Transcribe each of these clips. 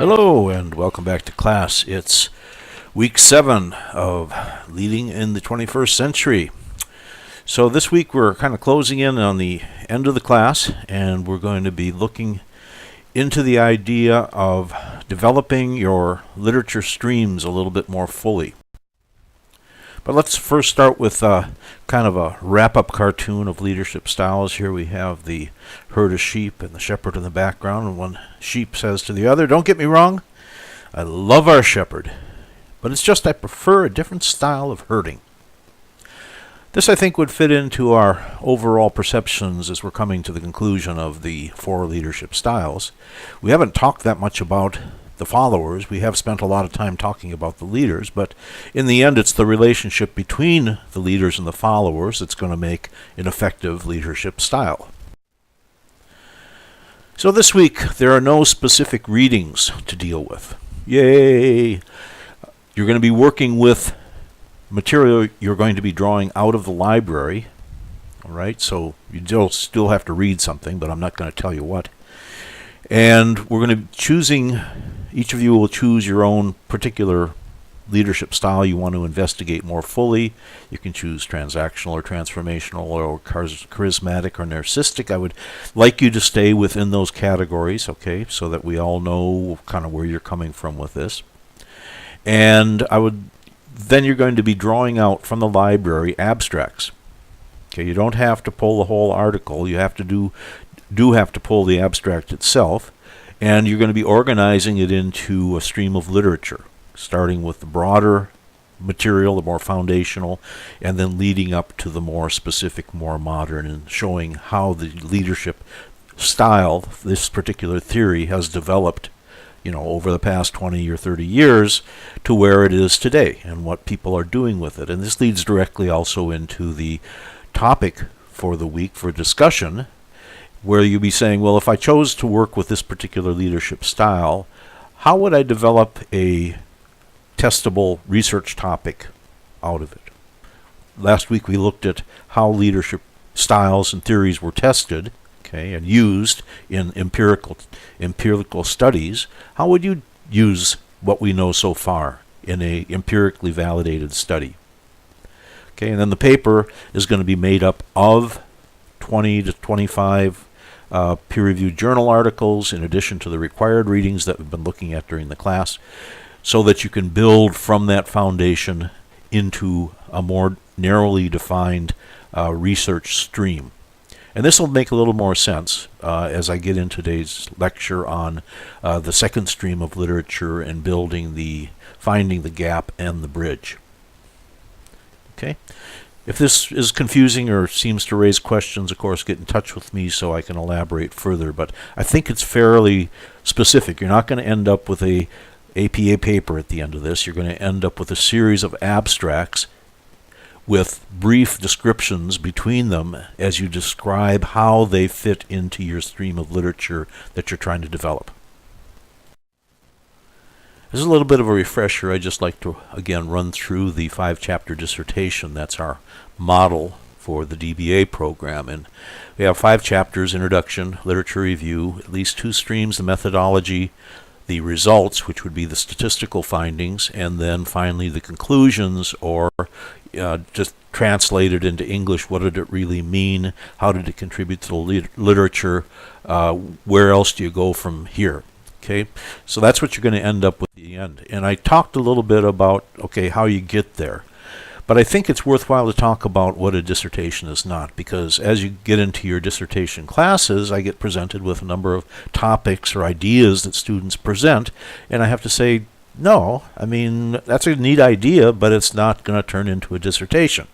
Hello and welcome back to class. It's week 7 of Leading in the 21st Century. So this week we're kind of closing in on the end of the class, and we're going to be looking into the idea of developing your literature streams a little bit more fully. But let's first start with kind of a wrap-up cartoon of leadership styles. Here we have the herd of sheep and the shepherd in the background, and one sheep says to the other, "Don't get me wrong, I love our shepherd, but it's just I prefer a different style of herding." This, I think, would fit into our overall perceptions as we're coming to the conclusion of the 4 leadership styles. We haven't talked that much about the followers. We have spent a lot of time talking about the leaders, but in the end it's the relationship between the leaders and the followers that's going to make an effective leadership style. So this week there are no specific readings to deal with. Yay! You're going to be working with material you're going to be drawing out of the library. Alright, so you still have to read something, but I'm not going to tell you what. And we're going to be choosing, each of you will choose your own particular leadership style you want to investigate more fully. You can choose transactional or transformational or charismatic or narcissistic. I would like you to stay within those categories, okay, so that we all know kind of where you're coming from with this. And then you're going to be drawing out from the library abstracts. Okay, you don't have to pull the whole article. You have to do have to pull the abstract itself, and you're going to be organizing it into a stream of literature, starting with the broader material, the more foundational, and then leading up to the more specific, more modern, and showing how the leadership style, this particular theory, has developed, over the past 20 or 30 years to where it is today and what people are doing with it. And this leads directly also into the topic for the week for discussion, where you'll be saying, well, if I chose to work with this particular leadership style, how would I develop a testable research topic out of it? Last week we looked at how leadership styles and theories were tested, okay, and used in empirical studies. How would you use what we know so far in a empirically validated study? Okay, and then the paper is going to be made up of 20 to 25 peer-reviewed journal articles, in addition to the required readings that we've been looking at during the class, so that you can build from that foundation into a more narrowly defined research stream. And this will make a little more sense as I get into today's lecture on the second stream of literature and finding the gap and the bridge. Okay? If this is confusing or seems to raise questions, of course, get in touch with me so I can elaborate further. But I think it's fairly specific. You're not going to end up with a APA paper at the end of this. You're going to end up with a series of abstracts with brief descriptions between them as you describe how they fit into your stream of literature that you're trying to develop. This is a little bit of a refresher. I'd just like to, again, run through the 5-chapter dissertation. That's our model for the DBA program. And we have 5 chapters: introduction, literature review, at least 2 streams, the methodology, the results, which would be the statistical findings, and then finally the conclusions, or just translated into English, what did it really mean? How did it contribute to the literature? Where else do you go from here? Okay, so that's what you're going to end up with at the end. And I talked a little bit about, okay, how you get there. But I think it's worthwhile to talk about what a dissertation is not, because as you get into your dissertation classes, I get presented with a number of topics or ideas that students present, and I have to say, no, I mean, that's a neat idea, but it's not going to turn into a dissertation.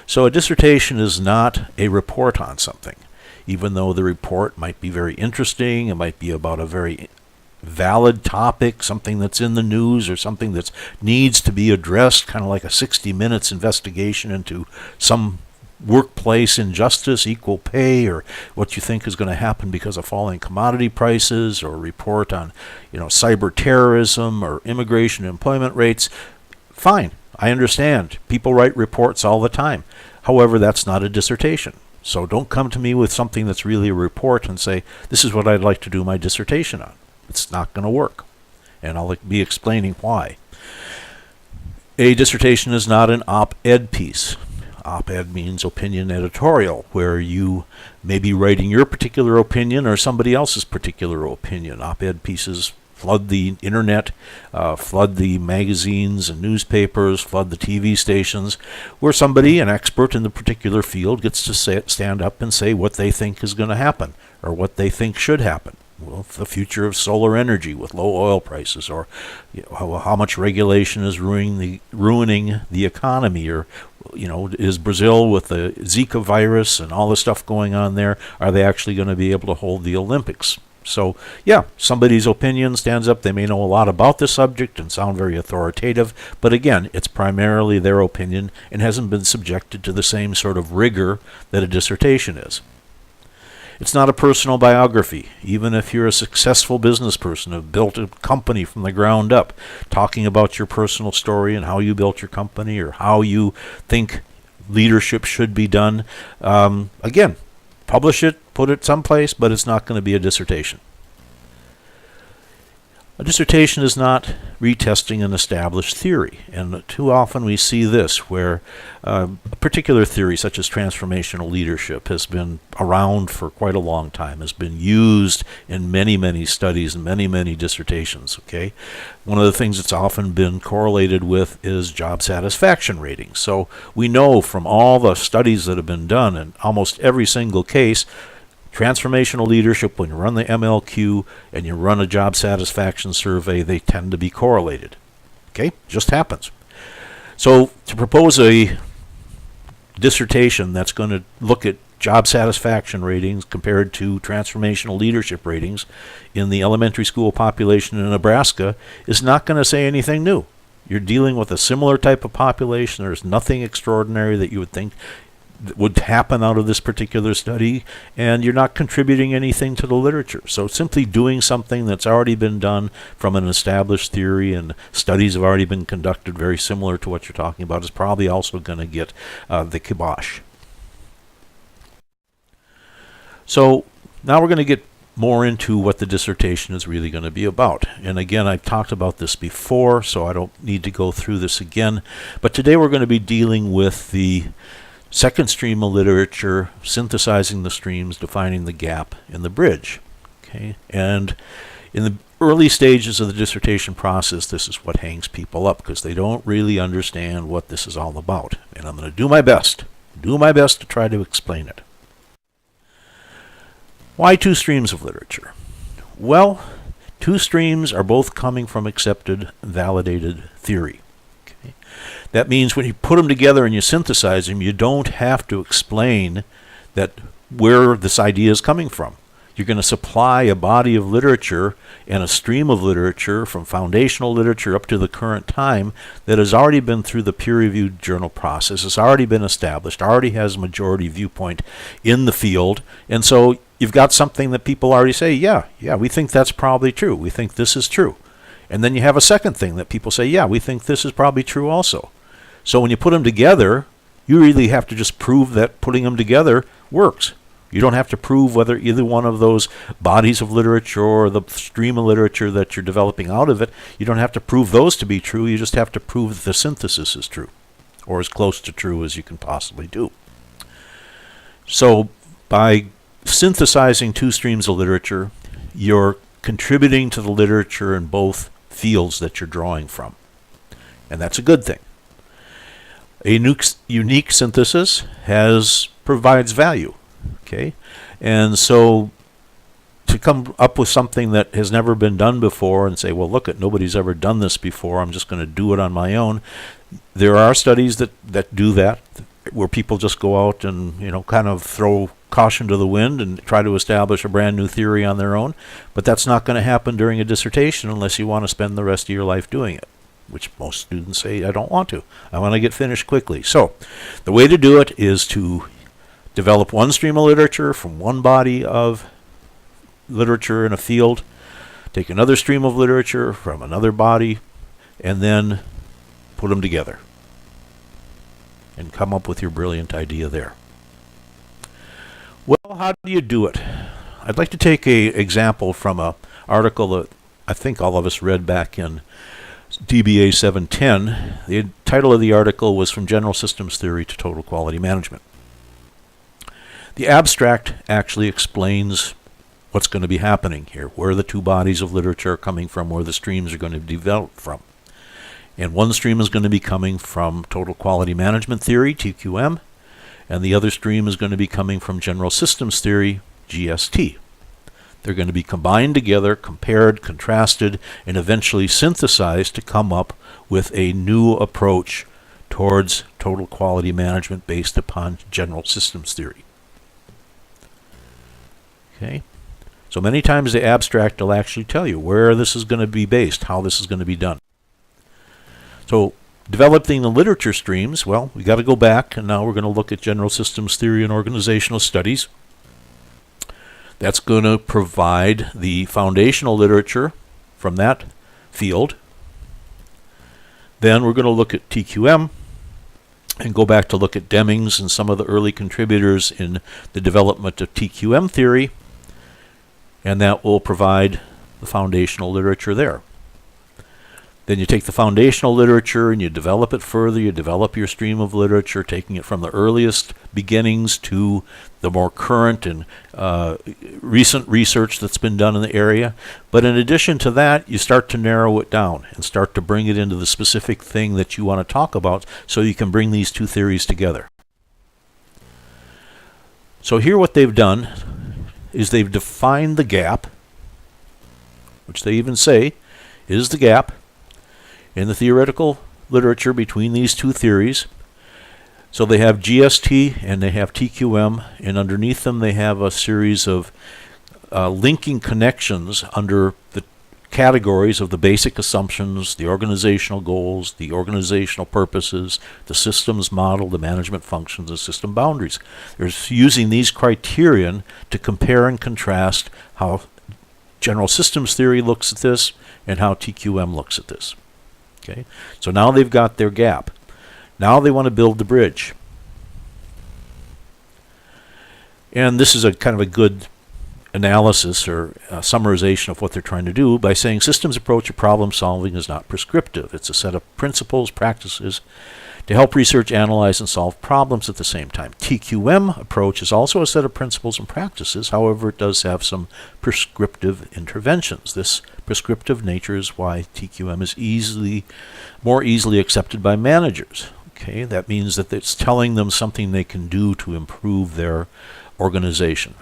So a dissertation is not a report on something, even though the report might be very interesting. It might be about a very valid topic, something that's in the news or something that needs to be addressed, kind of like a 60 Minutes investigation into some workplace injustice, equal pay, or what you think is going to happen because of falling commodity prices, or a report on, cyber terrorism or immigration and employment rates. Fine, I understand. People write reports all the time. However, that's not a dissertation. So don't come to me with something that's really a report and say, this is what I'd like to do my dissertation on. It's not going to work. and I'll be explaining why. A dissertation is not an op-ed piece. Op-ed means opinion editorial, where you may be writing your particular opinion or somebody else's particular opinion. Op-ed pieces flood the internet, flood the magazines and newspapers, flood the TV stations, where somebody, an expert in the particular field, gets to stand up and say what they think is going to happen or what they think should happen. Well, the future of solar energy with low oil prices, or how much regulation is ruining the economy, or is Brazil with the Zika virus and all the stuff going on there, are they actually going to be able to hold the Olympics? So, yeah, somebody's opinion stands up. They may know a lot about the subject and sound very authoritative, but again, it's primarily their opinion and hasn't been subjected to the same sort of rigor that a dissertation is. It's not a personal biography. Even if you're a successful business person, have built a company from the ground up, talking about your personal story and how you built your company or how you think leadership should be done, again, publish it, put it someplace, but it's not going to be a dissertation. A dissertation is not retesting an established theory, and too often we see this where a particular theory such as transformational leadership has been around for quite a long time, has been used in many, many studies and many, many dissertations. Okay, one of the things that's often been correlated with is job satisfaction ratings. So we know from all the studies that have been done in almost every single case, transformational leadership, when you run the MLQ and you run a job satisfaction survey, they tend to be correlated. Okay? Just happens. So to propose a dissertation that's going to look at job satisfaction ratings compared to transformational leadership ratings in the elementary school population in Nebraska is not going to say anything new. You're dealing with a similar type of population. There's nothing extraordinary that you would think would happen out of this particular study, and you're not contributing anything to the literature. So simply doing something that's already been done from an established theory and studies have already been conducted very similar to what you're talking about is probably also going to get the kibosh. So now we're going to get more into what the dissertation is really going to be about. And again, I've talked about this before, so I don't need to go through this again. But today we're going to be dealing with the second stream of literature, synthesizing the streams, defining the gap in the bridge. Okay, and in the early stages of the dissertation process, this is what hangs people up because they don't really understand what this is all about. And I'm going to do my best to try to explain it. Why two streams of literature? Well, two streams are both coming from accepted, validated theory. That means when you put them together and you synthesize them, you don't have to explain that where this idea is coming from. You're going to supply a body of literature and a stream of literature from foundational literature up to the current time that has already been through the peer-reviewed journal process, has already been established, already has majority viewpoint in the field, and so you've got something that people already say, yeah, we think that's probably true. We think this is true. And then you have a second thing that people say, yeah, we think this is probably true also. So when you put them together, you really have to just prove that putting them together works. You don't have to prove whether either one of those bodies of literature or the stream of literature that you're developing out of it, you don't have to prove those to be true. You just have to prove that the synthesis is true, or as close to true as you can possibly do. So by synthesizing two streams of literature, you're contributing to the literature in both fields that you're drawing from. And that's a good thing. A unique synthesis provides value. Okay, and so to come up with something that has never been done before and say, well, look, nobody's ever done this before, I'm just going to do it on my own. There are studies that do that, where people just go out and kind of throw caution to the wind and try to establish a brand new theory on their own. But that's not going to happen during a dissertation unless you want to spend the rest of your life doing it, which most students say, I don't want to. I want to get finished quickly. So the way to do it is to develop one stream of literature from one body of literature in a field, take another stream of literature from another body, and then put them together and come up with your brilliant idea there. Well, how do you do it? I'd like to take an example from an article that I think all of us read back in DBA 710. The title of the article was From General Systems Theory to Total Quality Management. The abstract actually explains what's going to be happening here, where the two bodies of literature are coming from, where the streams are going to develop from. And one stream is going to be coming from Total Quality Management Theory, TQM, and the other stream is going to be coming from General Systems Theory, GST. They're going to be combined together, compared, contrasted, and eventually synthesized to come up with a new approach towards total quality management based upon General Systems Theory. Okay? So many times the abstract will actually tell you where this is going to be based, how this is going to be done. So developing the literature streams, well, we got to go back, and now we're going to look at General Systems Theory and Organizational Studies. That's going to provide the foundational literature from that field. Then we're going to look at TQM and go back to look at Demings and some of the early contributors in the development of TQM theory, and that will provide the foundational literature there. Then you take the foundational literature and you develop it further. You develop your stream of literature, taking it from the earliest beginnings to the more current and recent research that's been done in the area. But in addition to that, you start to narrow it down and start to bring it into the specific thing that you want to talk about so you can bring these two theories together. So here what they've done is they've defined the gap, which they even say is the gap in the theoretical literature between these two theories. So they have GST and they have TQM, and underneath them they have a series of linking connections under the categories of the basic assumptions, the organizational goals, the organizational purposes, the systems model, the management functions, and system boundaries. They're using these criterion to compare and contrast how General Systems Theory looks at this and how TQM looks at this. Okay, so now they've got their gap. Now they want to build the bridge. And this is a kind of a good analysis or summarization of what they're trying to do by saying systems approach to problem solving is not prescriptive. It's a set of principles, practices to help research, analyze, and solve problems at the same time. TQM approach is also a set of principles and practices. However, it does have some prescriptive interventions. This prescriptive nature is why TQM is more easily accepted by managers. Okay, that means that it's telling them something they can do to improve their organization.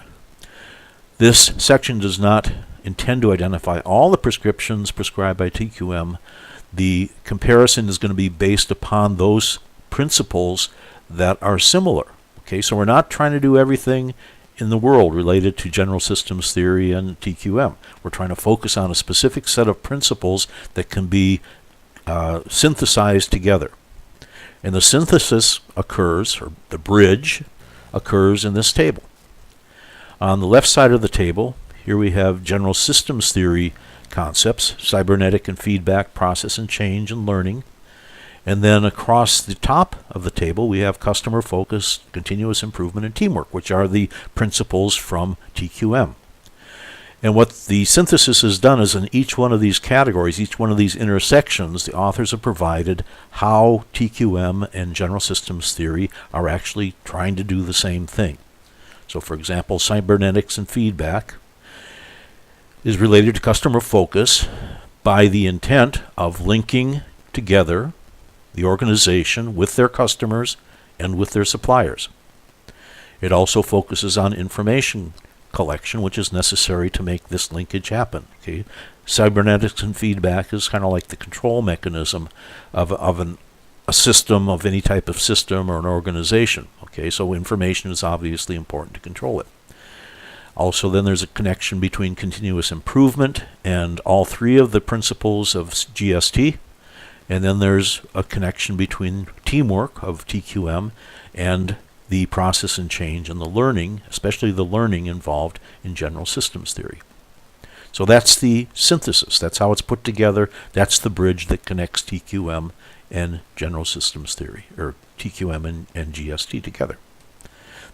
This section does not intend to identify all the prescriptions prescribed by TQM. The comparison is going to be based upon those principles that are similar. Okay, so we're not trying to do everything in the world related to General Systems Theory and TQM. We're trying to focus on a specific set of principles that can be synthesized together. And the synthesis occurs, or the bridge occurs in this table. On the left side of the table, here we have General Systems Theory concepts, cybernetic and feedback, process and change and learning. And then across the top of the table, we have customer focus, continuous improvement, and teamwork, which are the principles from TQM. And what the synthesis has done is in each one of these categories, each one of these intersections, the authors have provided how TQM and General Systems Theory are actually trying to do the same thing. So for example, cybernetics and feedback is related to customer focus by the intent of linking together the organization with their customers and with their suppliers. It also focuses on information collection, which is necessary to make this linkage happen. Okay? Cybernetics and feedback is kind of like the control mechanism of a system, of any type of system or an organization. Okay, so information is obviously important to control it. Also, then there's a connection between continuous improvement and all three of the principles of GST. And then there's a connection between teamwork of TQM and the process and change and the learning, especially the learning involved in General Systems Theory. So that's the synthesis. That's how it's put together. That's the bridge that connects TQM and General Systems Theory, or TQM and GST together.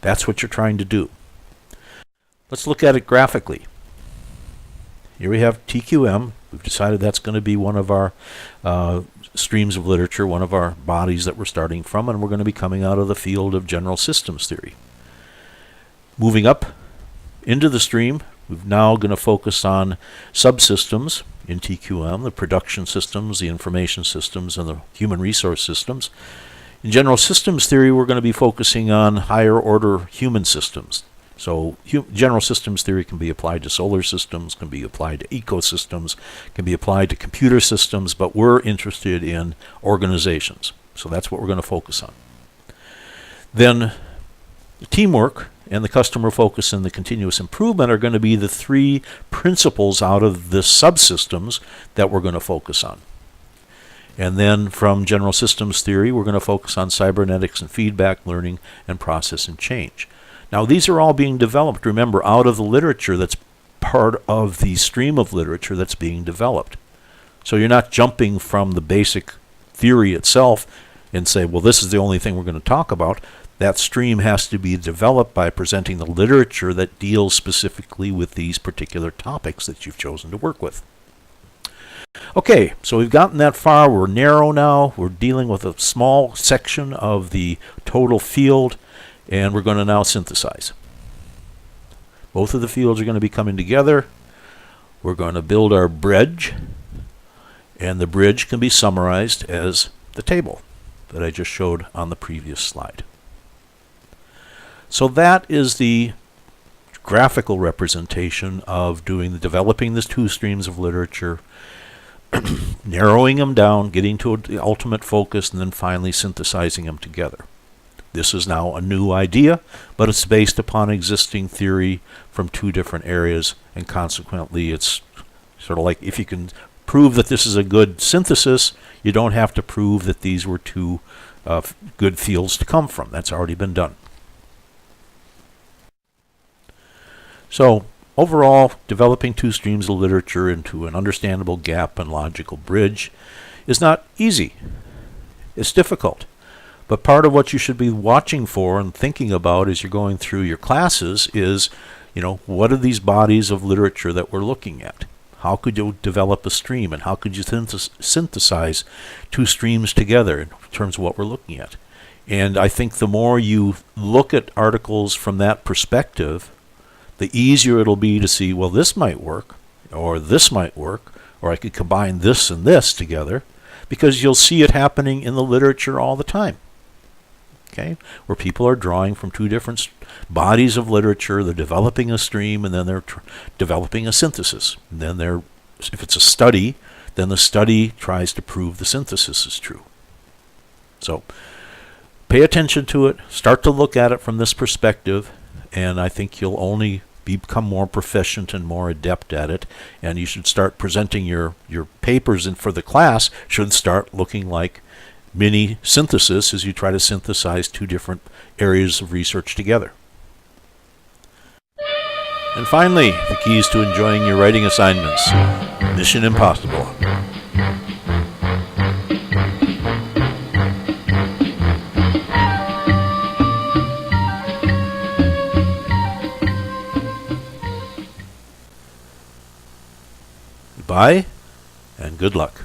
That's what you're trying to do. Let's look at it graphically. Here we have TQM We've decided that's going to be one of our streams of literature, one of our bodies that we're starting from, and we're going to be coming out of the field of general systems theory. Moving up into the stream, we're now going to focus on subsystems in TQM, the production systems, the information systems, and the human resource systems. In general systems theory, we're going to be focusing on higher order human systems. So general systems theory can be applied to solar systems, can be applied to ecosystems, can be applied to computer systems, but we're interested in organizations. So that's what we're going to focus on. Then teamwork and the customer focus and the continuous improvement are going to be the three principles out of the subsystems that we're going to focus on. And then from general systems theory, we're going to focus on cybernetics and feedback learning and process and change. Now, these are all being developed, remember, out of the literature that's part of the stream of literature that's being developed. So you're not jumping from the basic theory itself and say, well, this is the only thing we're going to talk about. That stream has to be developed by presenting the literature that deals specifically with these particular topics that you've chosen to work with. Okay, so we've gotten that far. We're narrow now. We're dealing with a small section of the total field, and we're going to now synthesize. Both of the fields are going to be coming together. We're going to build our bridge, and the bridge can be summarized as the table that I just showed on the previous slide. So that is the graphical representation of developing these two streams of literature, narrowing them down, getting to the ultimate focus, and then finally synthesizing them together. This is now a new idea, but it's based upon existing theory from two different areas, and consequently it's sort of like if you can prove that this is a good synthesis, you don't have to prove that these were two good fields to come from. That's already been done. So overall, developing two streams of literature into an understandable gap and logical bridge is not easy. It's difficult. But part of what you should be watching for and thinking about as you're going through your classes is, what are these bodies of literature that we're looking at? How could you develop a stream, and how could you synthesize two streams together in terms of what we're looking at? And I think the more you look at articles from that perspective, the easier it'll be to see, well, this might work, or this might work, or I could combine this and this together, because you'll see it happening in the literature all the time. Okay, where people are drawing from two different bodies of literature, they're developing a stream, and then they're developing a synthesis. And then if it's a study, then the study tries to prove the synthesis is true. So pay attention to it, start to look at it from this perspective, and I think you'll only become more proficient and more adept at it, and you should start presenting your papers for the class should start looking like mini synthesis as you try to synthesize two different areas of research together. And finally, the keys to enjoying your writing assignments. Mission impossible. Goodbye, and good luck.